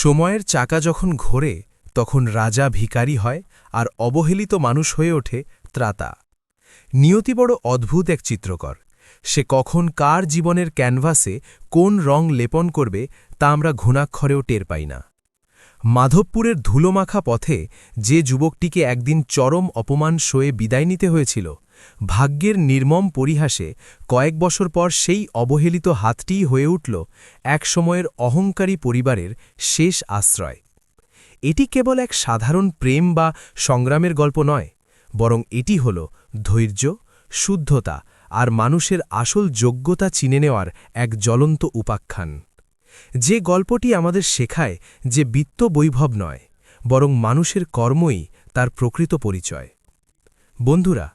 সময়ের চাকা যখন ঘোরে তখন রাজা ভিখারি হয় আর অবহেলিত মানুষ হয়ে ওঠে ত্রাতা। নিয়তি বড় অদ্ভুত এক চিত্রকর। সে কখন কার জীবনের ক্যানভাসে কোন রং লেপন করবে তা আমরা ঘুণাক্ষরেও টের পাই না। মাধবপুরের ধুলোমাখা পথে যে যুবকটিকে একদিন চরম অপমান সয়ে বিদায় নিতে হয়েছিল, ভাগ্যের নির্মম পরিহাসে কয়েক বছর পর সেই অবহেলিত হাতটিই হয়ে উঠল এক সময়ের অহংকারী পরিবারের শেষ আশ্রয়। এটি কেবল এক সাধারণ প্রেম বা সংগ্রামের গল্প নয়, বরং এটি হল ধৈর্য, শুদ্ধতা আর মানুষের আসল যোগ্যতা চিনে নেওয়ার এক জ্বলন্ত উপাখ্যান। যে গল্পটি আমাদের শেখায় যে বিত্ত বৈভব নয়, বরং মানুষের কর্মই তার প্রকৃত পরিচয়। বন্ধুরা,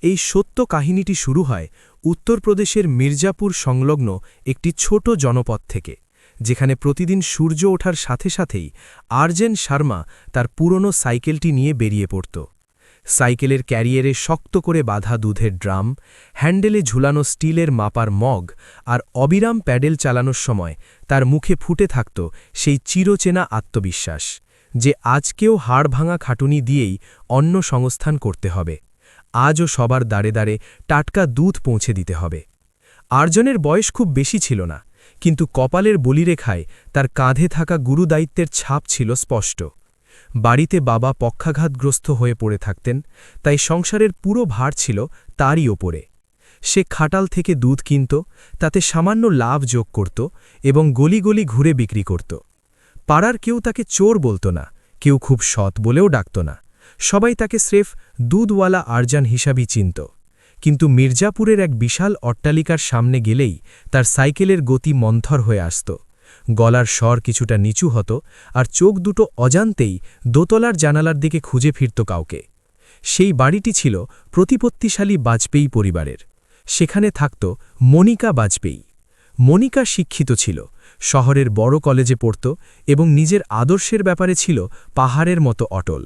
এই সত্য কাহিনীটি শুরু হয় উত্তরপ্রদেশের মির্জাপুর সংলগ্ন একটি ছোট জনপদ থেকে, যেখানে প্রতিদিন সূর্য ওঠার সাথে সাথেই আর্জেন শর্মা তার পুরনো সাইকেলটি নিয়ে বেরিয়ে পড়ত। সাইকেলের ক্যারিয়ারে শক্ত করে বাঁধা দুধের ড্রাম, হ্যান্ডেলে ঝুলানো স্টিলের মাপার মগ আর অবিরাম প্যাডেল চালানোর সময় তার মুখে ফুটে থাকত সেই চিরচেনা আত্মবিশ্বাস যে আজকেও হাড় ভাঙা খাটুনি দিয়েই অন্ন সংস্থান করতে হবে, আজও সবার দাঁড়ে দাঁড়ে টাটকা দুধ পৌঁছে দিতে হবে। আর্জনের বয়স খুব বেশি ছিল না, কিন্তু কপালের বলিরেখায় তার কাঁধে থাকা গুরুদায়িত্বের ছাপ ছিল স্পষ্ট। বাড়িতে বাবা পক্ষাঘাতগ্রস্ত হয়ে পড়ে থাকতেন, তাই সংসারের পুরো ভার ছিল তারই ওপরে। সে খাটাল থেকে দুধ কিনত, তাতে সামান্য লাভ যোগ করত এবং গলি গলি ঘুরে বিক্রি করত। পাড়ার কেউ তাকে চোর বলত না, কেউ খুব সৎ বলেও ডাকত না। সবাই তাকে স্রেফ দুধওয়ালা আরজান হিসাবেই চিনত। কিন্তু মির্জাপুরের এক বিশাল অট্টালিকার সামনে গেলেই তার সাইকেলের গতি মন্থর হয়ে আসত। গলার স্বর কিছুটা নিচু হতো আর চোখ দুটো অজান্তেই দোতলার জানালার দিকে খুঁজে ফিরত কাউকে। সেই বাড়িটি ছিল প্রতিপত্তিশালী বাজপেয়ী পরিবারের। সেখানে থাকত মনিকা বাজপেয়ী। মনিকা শিক্ষিত ছিল, শহরের বড় কলেজে পড়ত এবং নিজের আদর্শের ব্যাপারে ছিল পাহাড়ের মতো অটল।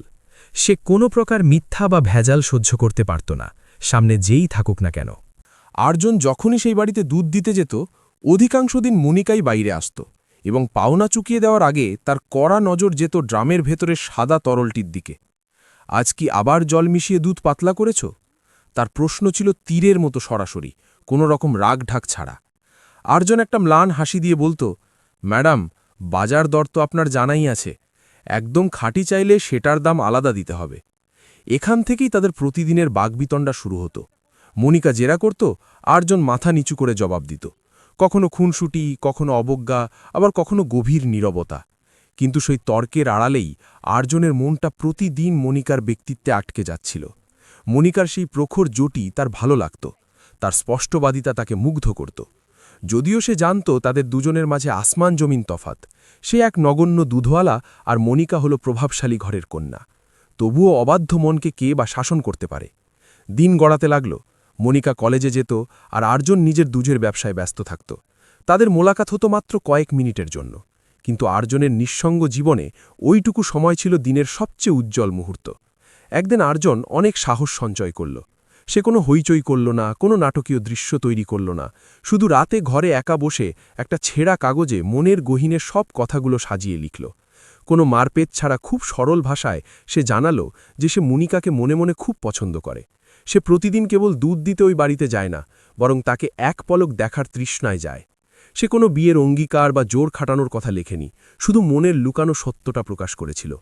সে কোনো প্রকার মিথ্যা বা ভেজাল সহ্য করতে পারত না, সামনে যেই থাকুক না কেন। আর্জুন যখনই সেই বাড়িতে দুধ দিতে যেত, অধিকাংশ দিন মনিকাই বাইরে আসত এবং পাওনা চুকিয়ে দেওয়ার আগে তার কড়া নজর যেত ড্রামের ভেতরে সাদা তরলটির দিকে। আজ কি আবার জল মিশিয়ে দুধ পাতলা করেছ? তার প্রশ্ন ছিল তীরের মতো সরাসরি, কোনো রকম রাগ ঢাক ছাড়া। আর্জুন একটা ম্লান হাসি দিয়ে বলতো, ম্যাডাম, বাজার দর তো আপনার জানাই আছে, একদম খাঁটি চাইলে সেটার দাম আলাদা দিতে হবে। এখান থেকেই তাদের প্রতিদিনের বাগবিতণ্ডা শুরু হতো। মনিকা জেরা করত, আর্জুন মাথা নিচু করে জবাব দিত। কখনো খুনসুটি, কখনো অবজ্ঞা, আবার কখনো গভীর নীরবতা। কিন্তু সেই তর্কের আড়ালেই আর্জুনের মনটা প্রতিদিন মনিকার ব্যক্তিত্বে আটকে যাচ্ছিল। মনিকার সেই প্রখর জটি তার ভালো লাগত, তার স্পষ্টবাদিতা তাকে মুগ্ধ করত। যদিও সে জানত তাদের দুজনের মাঝে আসমান জমিন তফাত। সে এক নগণ্য দুধওয়ালা আর মনিকা হল প্রভাবশালী ঘরের কন্যা। তবুও অবাধ্য মনকে কে বা শাসন করতে পারে। দিন গড়াতে লাগল। মনিকা কলেজে যেত আর আর্জুন নিজের দুধের ব্যবসায় ব্যস্ত থাকত। তাদের মোলাকাত হতো মাত্র কয়েক মিনিটের জন্য, কিন্তু আর্জুনের নিঃসঙ্গ জীবনে ওইটুকু সময় ছিল দিনের সবচেয়ে উজ্জ্বল মুহূর্ত। একদিন আর্জুন অনেক সাহস সঞ্চয় করল। সে কোনো হইচই করল না, কোনো নাটকীয় দৃশ্য তৈরি করল না। শুধু রাতে ঘরে একা বসে একটা ছেঁড়া কাগজে মনের গহীনের সব কথাগুলো সাজিয়ে লিখল। কোনো মারপেট ছাড়া খুব সরল ভাষায় সে জানালো যে সে মনিকাকে মনে মনে খুব পছন্দ করে। সে প্রতিদিন কেবল দুধ দিতে ওই বাড়িতে যায় না, বরং তাকে এক পলক দেখার তৃষ্ণায় যায়। সে কোনো বিয়ের অঙ্গীকার বা জোর খাটানোর কথা লেখেনি, শুধু মনের লুকানো সত্যটা প্রকাশ করেছিল।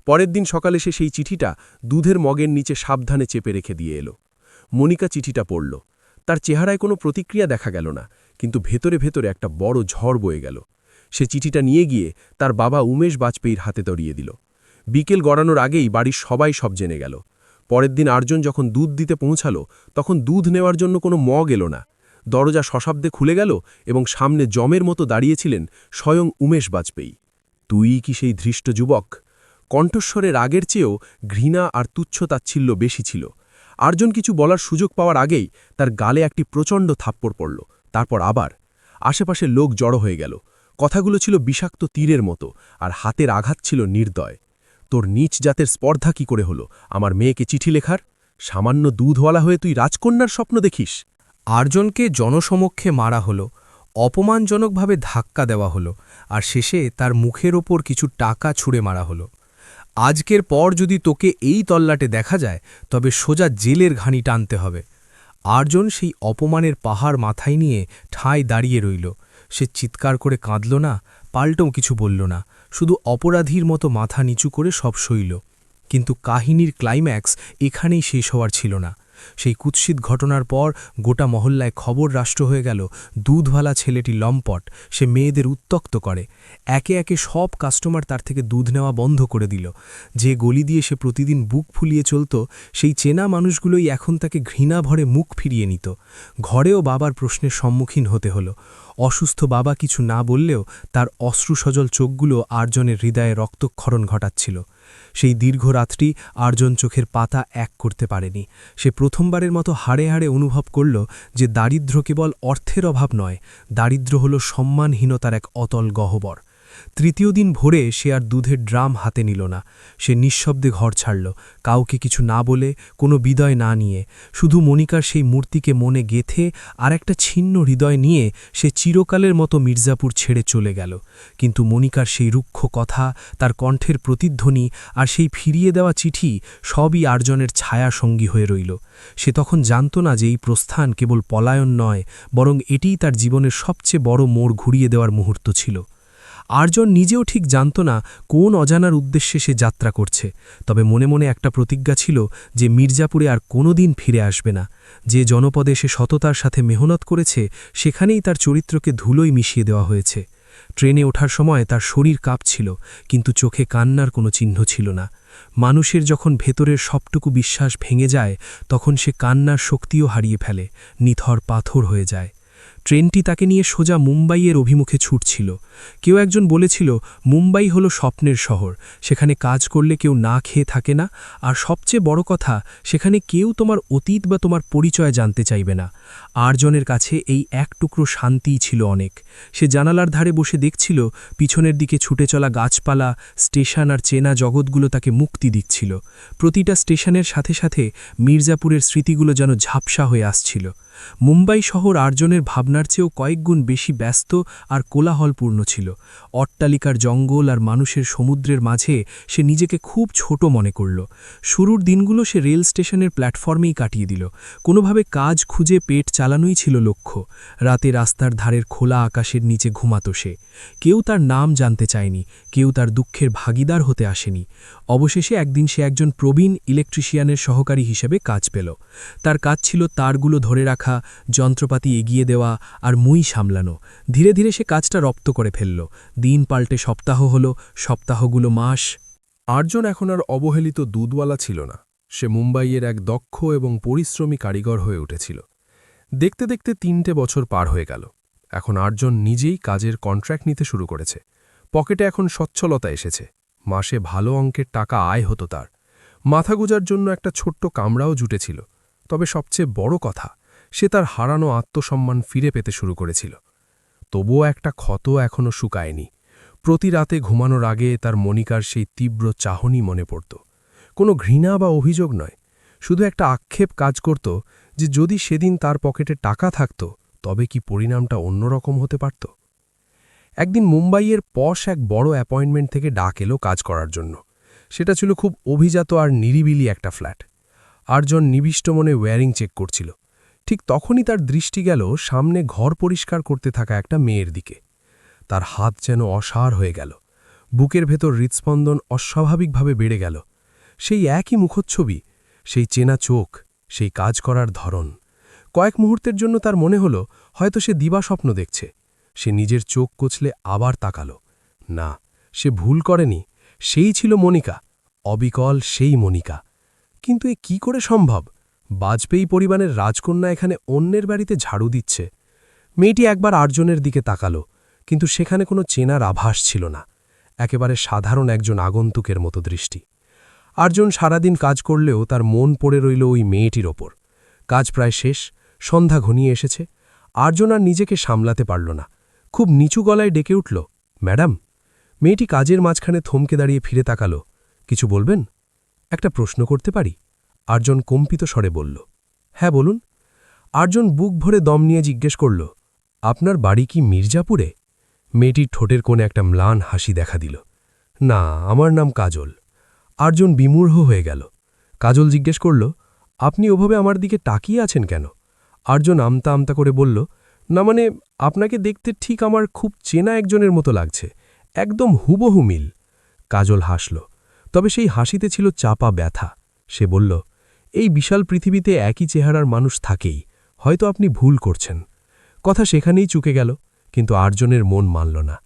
পরের দিন সকালে সে সেই চিঠিটা দুধের মগের নিচে সাবধানে চেপে রেখে দিয়ে এলো। মনিকা চিঠিটা পড়ল। তার চেহারায় কোনো প্রতিক্রিয়া দেখা গেল না, কিন্তু ভেতরে ভেতরে একটা বড় ঝড় বয়ে গেল। সে চিঠিটা নিয়ে গিয়ে তার বাবা উমেশ বাজপেয়ীর হাতে ধরিয়ে দিল। বিকেল গড়ানোর আগেই বাড়ির সবাই সব জেনে গেল। পরের দিন আর্জুন যখন দুধ দিতে পৌঁছালো, তখন দুধ নেওয়ার জন্য কোনো মগ এলো না। দরজা সশব্দে খুলে গেল এবং সামনে জমের মতো দাঁড়িয়েছিলেন স্বয়ং উমেশ বাজপেয়ী। তুই কি সেই ধৃষ্ট যুবক? কণ্ঠস্বরে রাগের চেয়েও ঘৃণা আর তুচ্ছতাচ্ছিল্য বেশি ছিল। আর্জুন কিছু বলার সুযোগ পাওয়ার আগেই তার গালে একটি প্রচণ্ড থাপ্পড় পড়ল। তারপর আবার আশেপাশে লোক জড়ো হয়ে গেল। কথাগুলো ছিল বিষাক্ত তীরের মতো, আর হাতের আঘাত ছিল নির্দয়। তোর নীচ জাতের স্পর্ধা কি করে হলো আমার মেয়েকে চিঠি লেখার? সামান্য দুধওয়ালা হয়ে তুই রাজকন্যার স্বপ্ন দেখিস? আর্জুনকে জনসমক্ষে মারা হলো, অপমানজনকভাবে ধাক্কা দেওয়া হলো আর শেষে তার মুখের ওপর কিছু টাকা ছুঁড়ে মারা হলো। আজকের পর যদি তোকে এই তল্লাটে দেখা যায় তবে সোজা জেলের ঘানি টানতে হবে। আর্জন সেই অপমানের পাহাড় মাথায় নিয়ে ঠাঁই দাঁড়িয়ে রইল। সে চিৎকার করে কাঁদল না, পাল্টেও কিছু বলল না, শুধু অপরাধীর মতো মাথা নিচু করে সব সইল। কিন্তু কাহিনীর ক্লাইম্যাক্স এখানেই শেষ হওয়ার ছিল না। সেই কুৎসিত ঘটনার পর গোটা মহল্লায় খবর রাষ্ট্র হয়ে গেল, দুধওয়ালা ছেলেটি লম্পট, সে মেয়েদের উত্ত্যক্ত করে। একে একে সব কাস্টমার তার থেকে দুধ নেওয়া বন্ধ করে দিল। যে গলি দিয়ে সে প্রতিদিন বুক ফুলিয়ে চলত, সেই চেনা মানুষগুলোই এখন তাকে ঘৃণা ভরে মুখ ফিরিয়ে নিত। ঘরেও বাবার প্রশ্নের সম্মুখীন হতে হলো। অসুস্থ বাবা কিছু না বললেও তার অশ্রুসজল চোখগুলো আর্জনের হৃদয়ে রক্তক্ষরণ ঘটাচ্ছিল। সেই দীর্ঘ রাতটি আর্জন চোখের পাতা এক করতে পারেনি। সে প্রথমবারের মতো হাড়ে হাড়ে অনুভব করল যে দারিদ্র্য কেবল অর্থের অভাব নয়, দারিদ্র্য হল সম্মানহীনতার এক অতল গহ্বর। তৃতীয় দিন ভোরে সে আর দুধের ড্রাম হাতে নিল না। সে নিঃশব্দে ঘর ছাড়ল, কাউকে কিছু না বলে, কোনো বিদায় না নিয়ে। শুধু মনিকার সেই মূর্তিকে মনে গেথে আর একটা ছিন্ন হৃদয় নিয়ে সে চিরকালের মতো মির্জাপুর ছেড়ে চলে গেল। কিন্তু মনিকার সেই রুক্ষ কথা, তার কণ্ঠের প্রতিধ্বনি আর সেই ফিরিয়ে দেওয়া চিঠি সবই আর্জনের ছায়া সঙ্গী হয়ে রইল। সে তখন জানত না যে এই প্রস্থান কেবল পলায়ন নয়, বরং এটিই তার জীবনের সবচেয়ে বড় মোড় ঘুরিয়ে দেওয়ার মুহূর্ত ছিল। আর্জন নিজেও ঠিক জানত না কোন অজানার উদ্দেশ্যে সে যাত্রা করছে, তবে মনে মনে একটা প্রতিজ্ঞা ছিল যে মির্জাপুরে আর কোনো দিন ফিরে আসবে না। যে জনপদে সে সততার সাথে মেহনত করেছে, সেখানেই তার চরিত্রকে ধুলোয় মিশিয়ে দেওয়া হয়েছে। ট্রেনে ওঠার সময় তার শরীর কাঁপছিল, কিন্তু চোখে কান্নার কোনো চিহ্ন ছিল না। মানুষের যখন ভেতরের সবটুকু বিশ্বাস ভেঙে যায়, তখন সে কান্নার শক্তিও হারিয়ে ফেলে, নিথর পাথর হয়ে যায়। ট্রেনটি তাকে নিয়ে সোজা মুম্বাইয়ের অভিমুখে ছুটছিল। কেউ একজন বলেছিল, মুম্বাই হলো স্বপ্নের শহর, সেখানে কাজ করলে কেউ না খেয়ে থাকে না, আর সবচেয়ে বড় কথা, সেখানে কেউ তোমার অতীত বা তোমার পরিচয় জানতে চাইবে না। আর্জনের কাছে এই এক টুকরো শান্তিই ছিল অনেক। সে জানালার ধারে বসে দেখছিল পিছনের দিকে ছুটে চলা গাছপালা, স্টেশন আর চেনা জগৎগুলো তাকে মুক্তি দিচ্ছিল। প্রতিটা স্টেশনের সাথে সাথে মির্জাপুরের স্মৃতিগুলো যেন ঝাপসা হয়ে আসছিল। মুম্বাই শহর আর্জনের ভাবনার চেয়েও কয়েকগুণ বেশি ব্যস্ত আর কোলাহলপূর্ণ ছিল। অট্টালিকার জঙ্গল আর মানুষের সমুদ্রের মাঝে সে নিজেকে খুব ছোট মনে করল। শুরুর দিনগুলো সে রেল স্টেশনের প্ল্যাটফর্মেই কাটিয়ে দিল। কোনোভাবে কাজ খুঁজে পেট চালানোই ছিল লক্ষ্য। রাতে রাস্তার ধারের খোলা আকাশের নিচে ঘুমাত সে। কেউ তার নাম জানতে চায়নি, কেউ তার দুঃখের ভাগিদার হতে আসেনি। অবশেষে একদিন সে একজন প্রবীণ ইলেকট্রিশিয়ানের সহকারী হিসেবে কাজ পেল। তার কাজ ছিল তারগুলো ধরে রাখা, যন্ত্রপাতি এগিয়ে দেওয়া আর মুই সামলানো। ধীরে ধীরে সে কাজটা রপ্ত করে ফেলল। দিন পাল্টে সপ্তাহ হল, সপ্তাহগুলো মাস। আর্জন এখন আর অবহেলিত দুধওয়ালা ছিল না। সে মুম্বাইয়ের এক দক্ষ এবং পরিশ্রমী কারিগর হয়ে উঠেছিল। দেখতে দেখতে 3টে বছর পার হয়ে গেল। এখন আর্জন নিজেই কাজের কন্ট্রাক্ট নিতে শুরু করেছে। পকেটে এখন সচ্ছলতা এসেছে। মাসে ভালো অঙ্কের টাকা আয় হতো তার। মাথা গোজার জন্য একটা ছোট্ট কামরাও জুটেছিল। তবে সবচেয়ে বড় কথা, সে তার হারানো আত্মসম্মান ফিরে পেতে শুরু করেছিল। তবুও একটা ক্ষত এখনও শুকায়নি। প্রতি রাতে ঘুমানোর আগে তার মনিকার সেই তীব্র চাহনি মনে পড়ত। কোনো ঘৃণা বা অভিযোগ নয়, শুধু একটা আক্ষেপ কাজ করত যে যদি সেদিন তার পকেটে টাকা থাকত, তবে কি পরিণামটা অন্যরকম হতে পারত। একদিন মুম্বাইয়ের পশ এক বড় অ্যাপয়েন্টমেন্ট থেকে ডাক এলো কাজ করার জন্য। সেটা ছিল খুব অভিজাত আর নিরিবিলি একটা ফ্ল্যাট। আর্জন নিবিষ্ট মনে ওয়্যারিং চেক করছিল। ঠিক তখনই তার দৃষ্টি গেল সামনে ঘর পরিষ্কার করতে থাকা একটা মেয়ের দিকে। তার হাত যেন অসাড় হয়ে গেল। বুকের ভেতর হৃৎস্পন্দন অস্বাভাবিকভাবে বেড়ে গেল। সেই একই মুখচ্ছবি, সেই চেনা চোখ, সেই কাজ করার ধরন। কয়েক মুহূর্তের জন্য তার মনে হল হয়তো সে দিবাস্বপ্ন দেখছে। সে নিজের চোখ কচলে আবার তাকাল। না, সে ভুল করেনি। সেই ছিল মনিকা, অবিকল সেই মনিকা। কিন্তু এ কি করে সম্ভব? বাজপেয়ী পরিবারের রাজকন্যা এখানে অন্যের বাড়িতে ঝাড়ু দিচ্ছে। মেয়েটি একবার আর্জনের দিকে তাকাল, কিন্তু সেখানে কোনো চেনার আভাস ছিল না। একেবারে সাধারণ একজন আগন্তুকের মতো দৃষ্টি। আর্জন সারাদিন কাজ করলেও তার মন পড়ে রইল ওই মেয়েটির ওপর। কাজ প্রায় শেষ, সন্ধ্যা ঘনিয়ে এসেছে। আর্জন আর নিজেকে সামলাতে পারল না। খুব নিচু গলায় ডেকে উঠল, ম্যাডাম। মেয়েটি কাজের মাঝখানে থমকে দাঁড়িয়ে ফিরে তাকাল। কিছু বলবেন? একটা প্রশ্ন করতে পারি? আর্জন কম্পিত স্বরে বলল। হ্যাঁ, বলুন। আর্জন বুক ভরে দম নিয়ে জিজ্ঞেস করল, আপনার বাড়ি কি মির্জাপুরে? মেয়েটির ঠোঁটের কোণে একটা ম্লান হাসি দেখা দিল। না, আমার নাম কাজল। আর্জন বিমূঢ় হয়ে গেল। কাজল জিজ্ঞেস করল, আপনি ওভাবে আমার দিকে তাকিয়ে আছেন কেন? আর্জন আমতা আমতা করে বলল, না মানে, আপনাকে দেখতে ঠিক আমার খুব চেনা একজনের মতো লাগছে, একদম হুবহু মিল। কাজল হাসল, তবে সেই হাসিতে ছিল চাপা ব্যথা। সে বলল, এই বিশাল পৃথিবীতে একই চেহারার মানুষ থাকেই, হয়তো আপনি ভুল করছেন। কথা সেখানেই চুকে গেল, কিন্তু আর্জনের মন মানল না।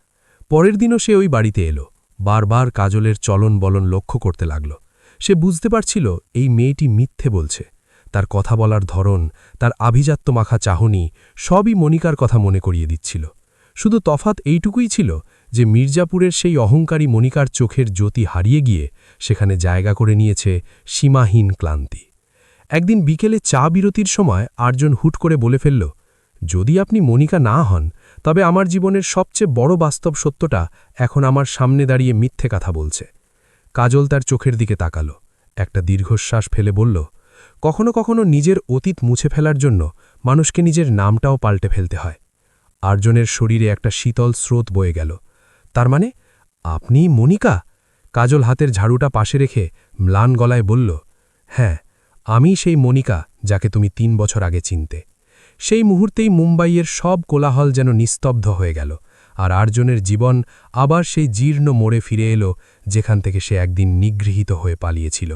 পরের দিনও সে ওই বাড়িতে এলো, বারবার কাজলের চলন বলন লক্ষ্য করতে লাগল। সে বুঝতে পারছিল এই মেয়েটি মিথ্যে বলছে। তার কথা বলার ধরন, তার আভিজাত্য মাখা চাহনি, সবই মনিকার কথা মনে করিয়ে দিচ্ছিল। শুধু তফাৎ এইটুকুই ছিল যে মির্জাপুরের সেই অহংকারী মনিকার চোখের জ্যোতি হারিয়ে গিয়ে সেখানে জায়গা করে নিয়েছে সীমাহীন ক্লান্তি। একদিন বিকেলে চা বিরতির সময় আর্জন হুট করে বলে ফেলল, যদি আপনি মনিকা না হন, তবে আমার জীবনের সবচেয়ে বড় বাস্তব সত্যটা এখন আমার সামনে দাঁড়িয়ে মিথ্যে কথা বলছে। কাজল তার চোখের দিকে তাকাল, একটা দীর্ঘশ্বাস ফেলে বলল, কখনো কখনো নিজের অতীত মুছে ফেলার জন্য মানুষকে নিজের নামটাও পাল্টে ফেলতে হয়। আর্জনের শরীরে একটা শীতল স্রোত বয়ে গেল। তার মানে আপনি মনিকা? কাজল হাতের ঝাড়ুটা পাশে রেখে ম্লান গলায় বলল, হ্যাঁ, আমি সেই মনিকা যাকে তুমি ৩ বছর আগে চিনতে। সেই মুহূর্তেই মুম্বাইয়ের সব কোলাহল যেন নিস্তব্ধ হয়ে গেল, আর আর্জনের জীবন আবার সেই জীর্ণ মোড়ে ফিরে এলো, যেখান থেকে সে একদিন নিগৃহীত হয়ে পালিয়েছিল।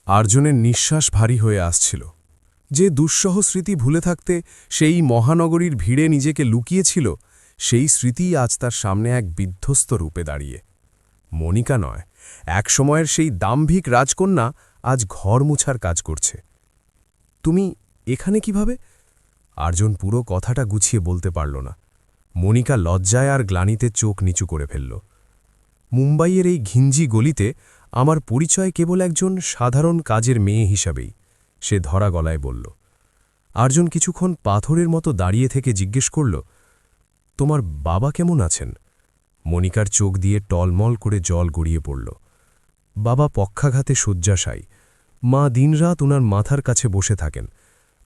আর্জনের নিঃশ্বাস ভারী হয়ে আসছিল। যে দুঃসহ স্মৃতি ভুলে থাকতে সেই মহানগরীর ভিড়ে নিজেকে লুকিয়েছিল, সেই স্মৃতিই আজ তার সামনে এক বিধ্বস্ত রূপে দাঁড়িয়ে। মনিকা নয়, একসময়ের সেই দাম্ভিক রাজকন্যা আজ ঘর মুছার কাজ করছে। তুমি এখানে কিভাবে? আর্জন পুরো কথাটা গুছিয়ে বলতে পারল না। মনিকা লজ্জায় আর গ্লানিতে চোখ নিচু করে ফেলল। মুম্বাইয়ের এই ঘিঞ্জি গলিতে আমার পরিচয় কেবল একজন সাধারণ কাজের মেয়ে হিসাবেই, সে ধরা গলায় বলল। আর্জন কিছুক্ষণ পাথরের মতো দাঁড়িয়ে থেকে জিজ্ঞেস করল, তোমার বাবা কেমন আছেন? মনিকার চোখ দিয়ে টলমল করে জল গড়িয়ে পড়ল। বাবা পক্ষাঘাতে শয্যাশায়ী, মা দিনরাত ওনার মাথার কাছে বসে থাকেন।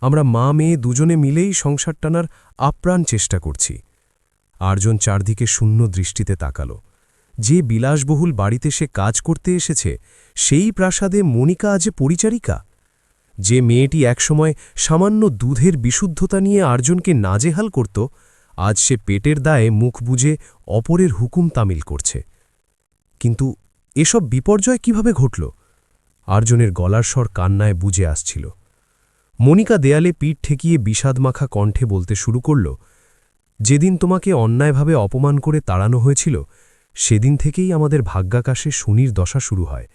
আমরা মা মেয়ে দুজনে মিলেই সংসার টানার আপ্রাণ চেষ্টা করছি। আর্জন চারদিকে শূন্য দৃষ্টিতে তাকাল। যে বিলাসবহুল বাড়িতে সে কাজ করতে এসেছে, সেই প্রাসাদে মনিকা আজ পরিচারিকা। যে মেয়েটি একসময় সামান্য দুধের বিশুদ্ধতা নিয়ে আর্জনকে নাজেহাল করত, আজ সে পেটের দায়ে মুখ বুজে অপরের হুকুম তামিল করছে। কিন্তু এসব বিপর্যয় কিভাবে ঘটল? আর্জনের গলার স্বর কান্নায় বুঝে আসছিল। মনিকা দেয়ালে পিঠ ঠেকিয়ে বিষাদমাখা কণ্ঠে বলতে শুরু করল, যেদিন তোমাকে অন্যায়ভাবে অপমান করে তাড়ানো হয়েছিল, সেদিন থেকেই আমাদের ভাগ্যাকাশে শনির দশা শুরু হয়।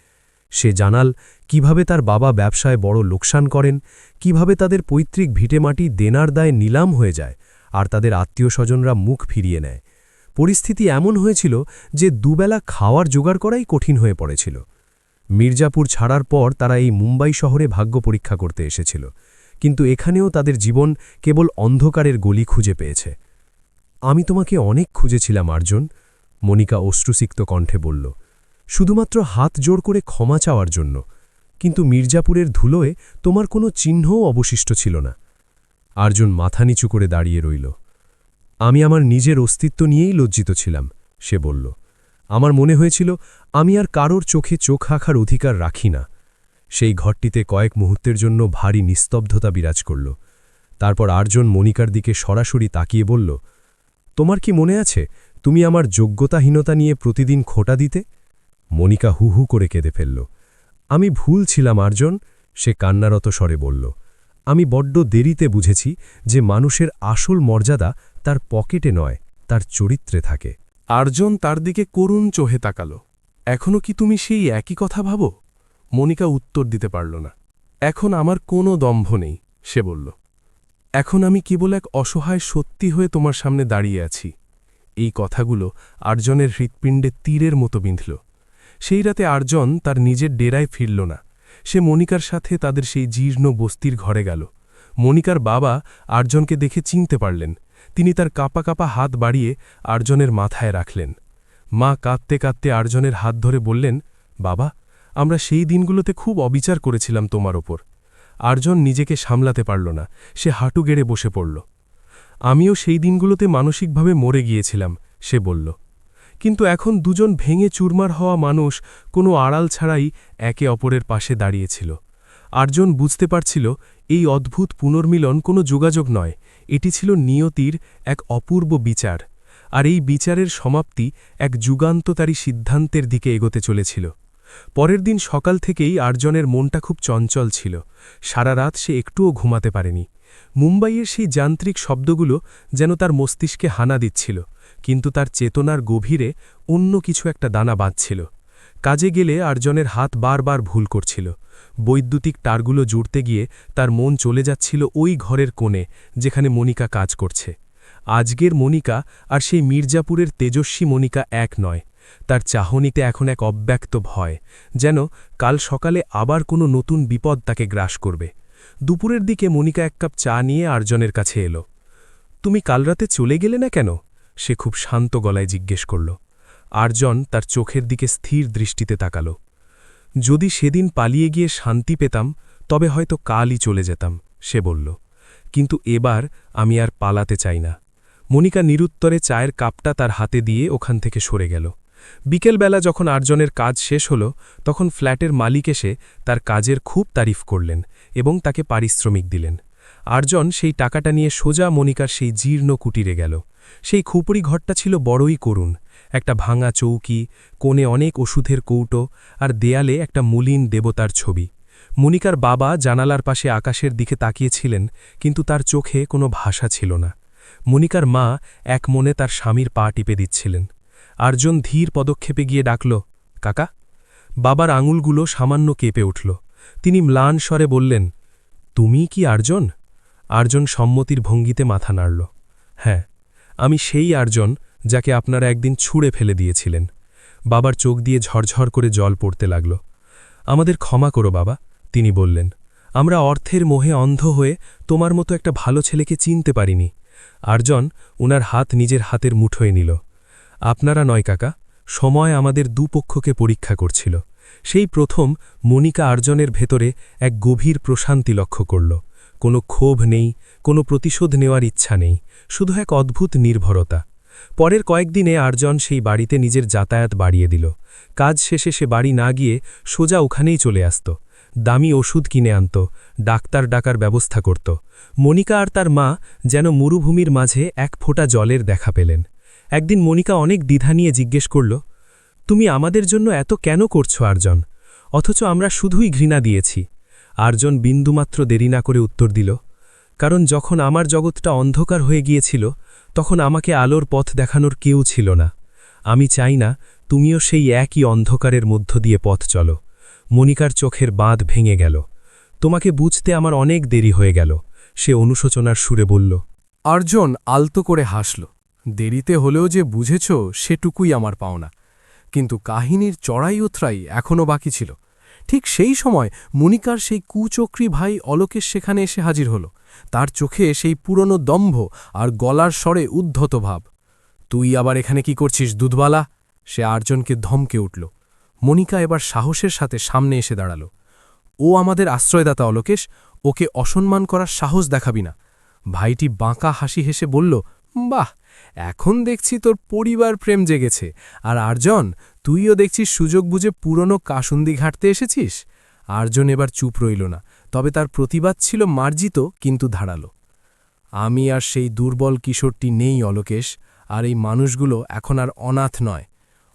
সে জানাল কিভাবে তার বাবা ব্যবসায় বড় লোকসান করেন, কিভাবে তাদের পৈতৃক ভিটেমাটি দেনার দায়ে নিলাম হয়ে যায়, আর তাদের আত্মীয় স্বজনরা মুখ ফিরিয়ে নেয়। পরিস্থিতি এমন হয়েছিল যে দুবেলা খাওয়ার জোগাড় করাই কঠিন হয়ে পড়েছিল। মির্জাপুর ছাড়ার পর তারা এই মুম্বাই শহরে ভাগ্য পরীক্ষা করতে এসেছিল, কিন্তু এখানেও তাদের জীবন কেবল অন্ধকারের গলি খুঁজে পেয়েছে। আমি তোমাকে অনেক খুঁজেছিলাম আর্জন, মনিকা অশ্রুসিক্ত কণ্ঠে বলল, শুধুমাত্র হাত জোড় করে ক্ষমা চাওয়ার জন্য, কিন্তু মির্জাপুরের ধুলোয় তোমার কোনো চিহ্নও অবশিষ্ট ছিল না। আর্জন মাথা নিচু করে দাঁড়িয়ে রইল। আমি আমার নিজের অস্তিত্ব নিয়েই লজ্জিত ছিলাম, সে বলল। আমার মনে হয়েছিল আমি আর কারোর চোখে চোখ রাখার অধিকার রাখি না। সেই ঘরটিতে কয়েক মুহূর্তের জন্য ভারী নিস্তব্ধতা বিরাজ করল। তারপর আর্জন মনিকার দিকে সরাসরি তাকিয়ে বলল, তোমার কি মনে আছে তুমি আমার যোগ্যতাহীনতা নিয়ে প্রতিদিন খোঁটা দিতে? মনিকা হু হু করে কেঁদে ফেলল। আমি ভুল ছিলাম আর্জন, সে কান্নারত স্বরে বলল। আমি বড্ড দেরিতে বুঝেছি যে মানুষের আসল মর্যাদা তার পকেটে নয়, তার চরিত্রে থাকে। আর্জন তার দিকে করুণ চোহে তাকাল। এখনও কি তুমি সেই একই কথা ভাবো? মনিকা উত্তর দিতে পারল না। এখন আমার কোনো দম্ভ নেই, সে বলল। এখন আমি কেবল এক অসহায় সত্যি হয়ে তোমার সামনে দাঁড়িয়ে আছি। এই কথাগুলো আর্জনের হৃৎপিণ্ডে তীরের মতো বিঁধল। সেই রাতে আর্জন তার নিজের ডেরায় ফিরল না। সে মনিকার সাথে তাদের সেই জীর্ণ বস্তির ঘরে গেল। মনিকার বাবা আর্জনকে দেখে চিনতে পারলেন। তিনি তার কাঁপা কাঁপা হাত বাড়িয়ে আর্জনের মাথায় রাখলেন। মা কাঁদতে কাঁদতে আর্জনের হাত ধরে বললেন, বাবা, আমরা সেই দিনগুলোতে খুব অবিচার করেছিলাম তোমার ওপর। আর্জন নিজেকে সামলাতে পারল না, সে হাঁটু গেড়ে বসে পড়ল। আমিও সেই দিনগুলোতে মানসিকভাবে মরে গিয়েছিলাম, সে বলল। কিন্তু এখন দুজন ভেঙে চুরমার হওয়া মানুষ কোনো আড়াল ছাড়াই একে অপরের পাশে দাঁড়িয়েছিল। আর্জন বুঝতে পারছিল এই অদ্ভুত পুনর্মিলন কোনো যোগাযোগ নয়, এটি ছিল নিয়তির এক অপূর্ব বিচার, আর এই বিচারের সমাপ্তি এক যুগান্তকারী সিদ্ধান্তের দিকে এগোতে চলেছিল। পরের দিন সকাল থেকেই আর্জনের মনটা খুব চঞ্চল ছিল। সারা রাত সে একটুও ঘুমাতে পারেনি। মুম্বাইয়ের সেই যান্ত্রিক শব্দগুলো যেন তার মস্তিষ্কে হানা দিচ্ছিল, কিন্তু তার চেতনার গভীরে অন্য কিছু একটা দানা বাঁধছিল। কাজে গেলে আর্জনের হাত বারবার ভুল করছিল। বৈদ্যুতিক তারগুলো জুড়তে গিয়ে তার মন চলে যাচ্ছিল ওই ঘরের কোণে যেখানে মনিকা কাজ করছে। আজকের মনিকা আর সেই মির্জাপুরের তেজস্বী মনিকা এক নয়। তার চাহনিতে এখন এক অব্যক্ত ভয়, যেন কাল সকালে আবার কোনো নতুন বিপদ তাকে গ্রাস করবে। দুপুরের দিকে মনিকা এক কাপ চা নিয়ে আর্জনের কাছে এলো। তুমি কাল রাতে চলে গেলে না কেন? সে খুব শান্ত গলায় জিজ্ঞেস করল। আর্জন তার চোখের দিকে স্থির দৃষ্টিতে তাকাল। যদি সেদিন পালিয়ে গিয়ে শান্তি পেতাম তবে হয়তো কালই চলে যেতাম, সে বলল। কিন্তু এবার আমি আর পালাতে চাই না। মনিকা নিরুত্তরে চায়ের কাপটা তার হাতে দিয়ে ওখান থেকে সরে গেল। বিকেলবেলা যখন আর্জনের কাজ শেষ হল, তখন ফ্ল্যাটের মালিক এসে তার কাজের খুব তারিফ করলেন এবং তাকে পারিশ্রমিক দিলেন। আর্জন সেই টাকাটা নিয়ে সোজা মনিকার সেই জীর্ণ কুটিরে গেল। সেই খুপড়ি ঘরটা ছিল বড়ই করুণ। একটা ভাঙা চৌকি, কোণে অনেক ওষুধের কৌটো, আর দেয়ালে একটা মলিন দেবতার ছবি। মনিকার বাবা জানালার পাশে আকাশের দিকে তাকিয়েছিলেন, কিন্তু তার চোখে কোনো ভাষা ছিল না। মনিকার মা এক মনে তার স্বামীর পা টিপে দিচ্ছিলেন। আর্জন ধীর পদক্ষেপে গিয়ে ডাকল, কাকা। বাবার আঙুলগুলো সামান্য কেঁপে উঠল। তিনি ম্লান স্বরে বললেন, তুমি কি আর্জন? আর্জন সম্মতির ভঙ্গিতে মাথা নাড়ল। হ্যাঁ, আমি সেই আর্জন যাকে আপনারা একদিন ছুঁড়ে ফেলে দিয়েছিলেন। বাবার চোখ দিয়ে ঝরঝর করে জল পড়তে লাগল। আমাদের ক্ষমা করো বাবা, তিনি বললেন। আমরা অর্থের মোহে অন্ধ হয়ে তোমার মতো একটা ভালো ছেলেকে চিনতে পারিনি। আর্জন উনার হাত নিজের হাতের মুঠোয় নিল। আপনারা নয় কাকা, সময় আমাদের দুপক্ষকে পরীক্ষা করছিল। সেই প্রথম মনিকা আর্জনের ভেতরে এক গভীর প্রশান্তি লক্ষ্য করল। কোনো ক্ষোভ নেই, কোনো প্রতিশোধ নেওয়ার ইচ্ছা নেই, শুধু এক অদ্ভুত নির্ভরতা। পরের কয়েকদিনে আর্জন সেই বাড়িতে নিজের যাতায়াত বাড়িয়ে দিল। কাজ শেষে সে বাড়ি না গিয়ে সোজা ওখানেই চলে আসত। দামি ওষুধ কিনে আনত, ডাক্তার ডাকার ব্যবস্থা করত। মনিকা আর তার মা যেন মরুভূমির মাঝে এক ফোঁটা জলের দেখা পেলেন। একদিন মনিকা অনেক দ্বিধা নিয়ে জিজ্ঞেস করল, তুমি আমাদের জন্য এত কেন করছো আর্জন? অথচ আমরা শুধুই ঘৃণা দিয়েছি। আর্জন বিন্দুমাত্র দেরি না করে উত্তর দিল, কারণ যখন আমার জগৎটা অন্ধকার হয়ে গিয়েছিল তখন আমাকে আলোর পথ দেখানোর কেউ ছিল না। আমি চাই না তুমিও সেই একই অন্ধকারের মধ্য দিয়ে পথ চলো। মনিকার চোখের বাঁধ ভেঙে গেল। তোমাকে বুঝতে আমার অনেক দেরি হয়ে গেল, সে অনুশোচনার সুরে বলল। আর্জন আলতো করে হাসল। দেরিতে হলেও যে বুঝেছ সেটুকুই আমার পাওনা। কিন্তু কাহিনীর চড়াই উতরাই এখনও বাকি ছিল। ঠিক সেই সময় মনিকার সেই কুচক্রী ভাই অলোকেশ সেখানে এসে হাজির হল। তার চোখে সেই পুরনো দম্ভ আর গলার স্বরে উদ্ধত ভাব। তুই আবার এখানে কি করছিস দুধবালা? সে আর্জনকে ধমকে উঠল। মনিকা এবার সাহসের সাথে সামনে এসে দাঁড়াল। ও আমাদের আশ্রয়দাতা অলোকেশ, ওকে অসম্মান করার সাহস দেখাবি না। ভাইটি বাঁকা হাসি হেসে বলল, বাহ, এখন দেখছি তোর পরিবার প্রেম জেগেছে। আর আর্জন, তুইও দেখছিস সুযোগ বুঝে পুরনো কাসুন্দি ঘাটতে এসেছিস। আর্জন এবার চুপ রইল না, তবে তার প্রতিবাদ ছিল মার্জিত কিন্তু ধারালো। আমি আর সেই দুর্বল কিশোরটি নেই অলোকেশ, আর এই মানুষগুলো এখন আর অনাথ নয়।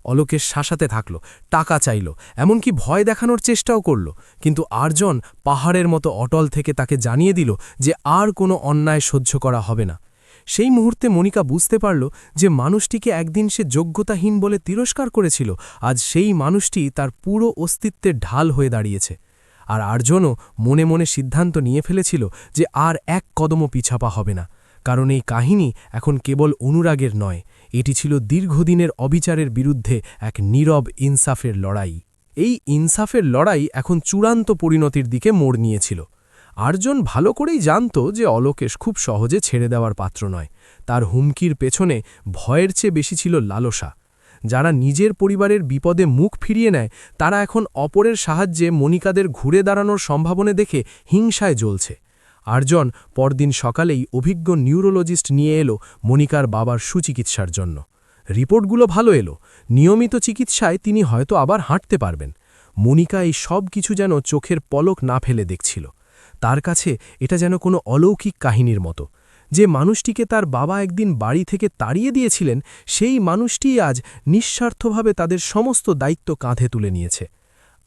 অলোকেশ শাসাতে থাকল, টাকা চাইল, এমনকি ভয় দেখানোর চেষ্টাও করল। কিন্তু আর্জন পাহাড়ের মতো অটল থেকে তাকে জানিয়ে দিল যে আর কোনো অন্যায় সহ্য করা হবে না। সেই মুহূর্তে মনিকা বুঝতে পারল যে মানুষটিকে একদিন সে যোগ্যতাহীন বলে তিরস্কার করেছিল, আজ সেই মানুষটি তার পুরো অস্তিত্বের ঢাল হয়ে দাঁড়িয়েছে। আর আর্জনও মনে মনে সিদ্ধান্ত নিয়ে ফেলেছিল যে আর এক কদমও পিছাপা হবে না, কারণ এই কাহিনী এখন কেবল অনুরাগের নয়, এটি ছিল দীর্ঘদিনের অবিচারের বিরুদ্ধে এক নীরব ইনসাফের লড়াই। এই ইনসাফের লড়াই এখন চূড়ান্ত পরিণতির দিকে মোড় নিয়েছিল। আর্জন ভালো করেই জানত যে অলোকেশ খুব সহজে ছেড়ে দেওয়ার পাত্র নয়। তার হুমকির পেছনে ভয়ের চেয়ে বেশি ছিল লালসা। যারা নিজের পরিবারের বিপদে মুখ ফিরিয়ে নেয় তারা এখন অপরের সাহায্যে মনিকাদের ঘুরে দাঁড়ানোর সম্ভাবনা দেখে হিংসায় জ্বলছে। আর্জন পরদিন সকালেই অভিজ্ঞ নিউরোলজিস্ট নিয়ে এলো মনিকার বাবার সুচিকিৎসার জন্য। রিপোর্টগুলো ভালো এলো, নিয়মিত চিকিৎসায় তিনি হয়তো আবার হাঁটতে পারবেন। মনিকা এই সব কিছু যেন চোখের পলক না ফেলে দেখছিল। তার কাছে এটা যেন কোনো অলৌকিক কাহিনীর মতো। যে মানুষটিকে তার বাবা একদিন বাড়ি থেকে তাড়িয়ে দিয়েছিলেন, সেই মানুষটিই আজ নিঃস্বার্থভাবে তাদের সমস্ত দায়িত্ব কাঁধে তুলে নিয়েছে।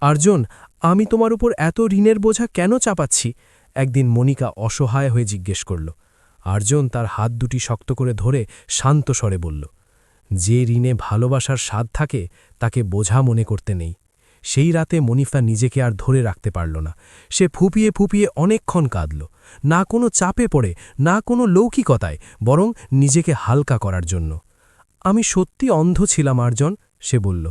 আর্জন, আমি তোমার উপর এত ঋণের বোঝা কেন চাপাচ্ছি? একদিন মনিকা অসহায় হয়ে জিজ্ঞেস করল। আর্জন তার হাত দুটি শক্ত করে ধরে শান্ত স্বরে বলল, যে ঋণে ভালোবাসার স্বাদ থাকে তাকে বোঝা মনে করতে নেই। সেই রাতে মনিফা নিজেকে আর ধরে রাখতে পারল না। সে ফুপিয়ে ফুপিয়ে অনেকক্ষণ কাঁদল, না কোনো চাপে পড়ে, না কোনো লৌকিকতায়, বরং নিজেকে হালকা করার জন্য। আমি সত্যি অন্ধ ছিলাম আর্জন, সে বলল।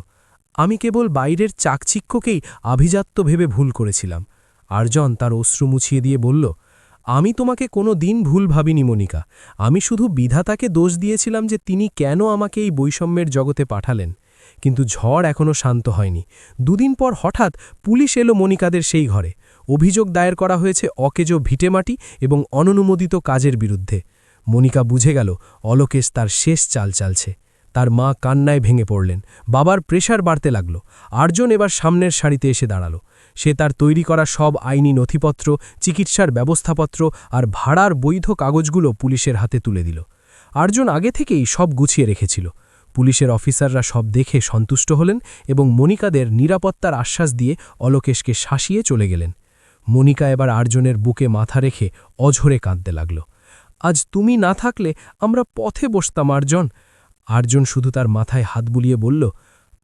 আমি কেবল বাইরের চাকচিক্যকেই আভিজাত্য ভেবে ভুল করেছিলাম। আর্জন তার অশ্রু মুছিয়ে দিয়ে বলল, আমি তোমাকে কোনো দিন ভুল ভাবিনি মনিকা। আমি শুধু বিধাতাকে দোষ দিয়েছিলাম যে তিনি কেন আমাকে এই বৈষম্যের জগতে পাঠালেন। কিন্তু ঝড় এখনও শান্ত হয়নি। দুদিন পর হঠাৎ পুলিশ এলো মনিকাদের সেই ঘরে। অভিযোগ দায়ের করা হয়েছে অকেজো ভিটেমাটি এবং অননুমোদিত কাজের বিরুদ্ধে। মনিকা বুঝে গেল অলোকেশ তার শেষ চাল চালছে। তার মা কান্নায় ভেঙে পড়লেন। বাবার প্রেশার বাড়তে লাগল। আর্জন এবার সামনের সারিতে এসে দাঁড়াল। সে তার তৈরি করা সব আইনি নথিপত্র, চিকিৎসার ব্যবস্থাপত্র আর ভাড়ার বৈধ কাগজগুলো পুলিশের হাতে তুলে দিল। আর্জন আগে থেকেই সব গুছিয়ে রেখেছিল। পুলিশের অফিসাররা সব দেখে সন্তুষ্ট হলেন এবং মনিকাদের নিরাপত্তার আশ্বাস দিয়ে অলোকেশকে শাসিয়ে চলে গেলেন। মনিকা এবার আর্জনের বুকে মাথা রেখে অঝরে কাঁদতে লাগল। আজ তুমি না থাকলে আমরা পথে বসতাম আর্জন। আর্জন শুধু তার মাথায় হাত বুলিয়ে বলল,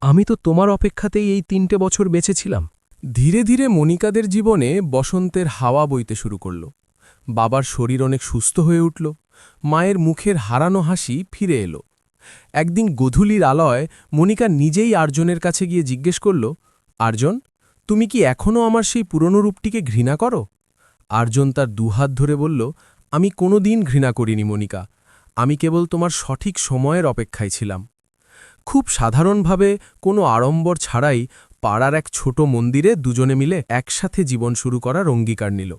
আমি তো তোমার অপেক্ষাতেই এই 3টে বছর বেঁচেছিলাম। ধীরে ধীরে মনিকাদের জীবনে বসন্তের হাওয়া বইতে শুরু করল। বাবার শরীর অনেক সুস্থ হয়ে উঠল। মায়ের মুখের হারানো হাসি ফিরে এলো। একদিন গধূলির আলয় মনিকা নিজেই আর্জনের কাছে গিয়ে জিজ্ঞেস করল, আর্জন, তুমি কি এখনও আমার সেই পুরনো রূপটিকে ঘৃণা করো? আর্জন তার দুহাত ধরে বলল, আমি কোনো দিন ঘৃণা করিনি মনিকা। আমি কেবল তোমার সঠিক সময়ের অপেক্ষায় ছিলাম। খুব সাধারণভাবে কোনো আড়ম্বর ছাড়াই পাড়ার এক ছোট মন্দিরে দুজনে মিলে একসাথে জীবন শুরু করার অঙ্গীকার নিল।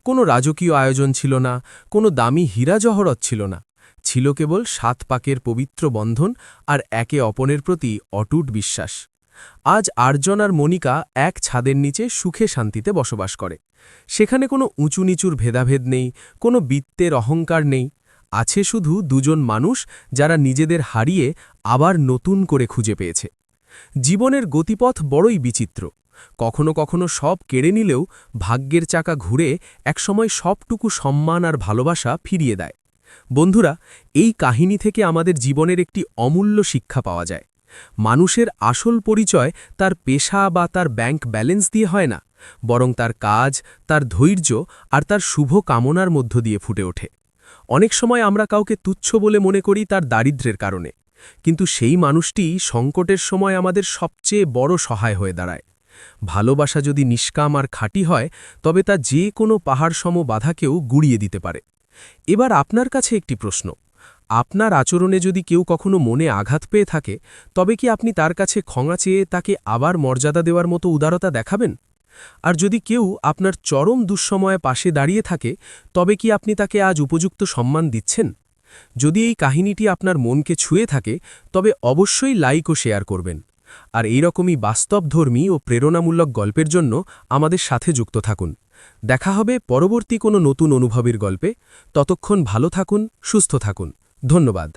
কোনো রাজকীয় আয়োজন ছিল না, কোনো দামি হীরা জহরত ছিল না। ছিল কেবল 7 পাকের পবিত্র বন্ধন আর একে অপরের প্রতি অটুট বিশ্বাস। আজ আর্জন আর মনিকা এক ছাদের নিচে সুখে শান্তিতে বসবাস করে। সেখানে কোনো উঁচু নিচুর ভেদাভেদ নেই, কোনো বিত্তের অহংকার নেই। আছে শুধু দুজন মানুষ যারা নিজেদের হারিয়ে আবার নতুন করে খুঁজে পেয়েছে। জীবনের গতিপথ বড়ই বিচিত্র। কখনো কখনো সব কেড়ে নিলেও ভাগ্যের চাকা ঘুরে একসময় সবটুকু সম্মান আর ভালোবাসা ফিরিয়ে দেয়। বন্ধুরা, এই কাহিনী থেকে আমাদের জীবনের একটি অমূল্য শিক্ষা পাওয়া যায়। মানুষের আসল পরিচয় তার পেশা বা তার ব্যাংক ব্যালেন্স দিয়ে হয় না, বরং তার কাজ, তার ধৈর্য আর তার শুভ কামনার মধ্য দিয়ে ফুটে ওঠে। অনেক সময় আমরা কাউকে তুচ্ছ বলে মনে করি তার দারিদ্র্যের কারণে, কিন্তু সেই মানুষটি সংকটের সময় আমাদের সবচেয়ে বড় সহায় হয়ে দাঁড়ায়। ভালোবাসা যদি নিষ্কাম আর খাঁটি হয়, তবে তা যে কোনো পাহাড়সম বাধাকেও গুড়িয়ে দিতে পারে। এবার আপনার কাছে একটি প্রশ্ন। আপনার আচরণে যদি কেউ কখনো মনে আঘাত পেয়ে থাকে, তবে কি আপনি তার কাছে ক্ষমা চেয়ে তাকে আবার মর্যাদা দেওয়ার মতো উদারতা দেখাবেন? আর যদি কেউ আপনার চরম দুঃসময়ে পাশে দাঁড়িয়ে থাকে, তবে কি আপনি তাকে আজ উপযুক্ত সম্মান দিচ্ছেন? যদি এই কাহিনীটি আপনার মনকে ছুঁয়ে থাকে, তবে অবশ্যই লাইক ও শেয়ার করবেন। আর এইরকমই বাস্তবধর্মী ও প্রেরণামূলক গল্পের জন্য আমাদের সাথে যুক্ত থাকুন। দেখা হবে পরবর্তী কোনো নতুন অনুভবের গল্পে। ততক্ষণ ভালো থাকুন, সুস্থ থাকুন। ধন্যবাদ।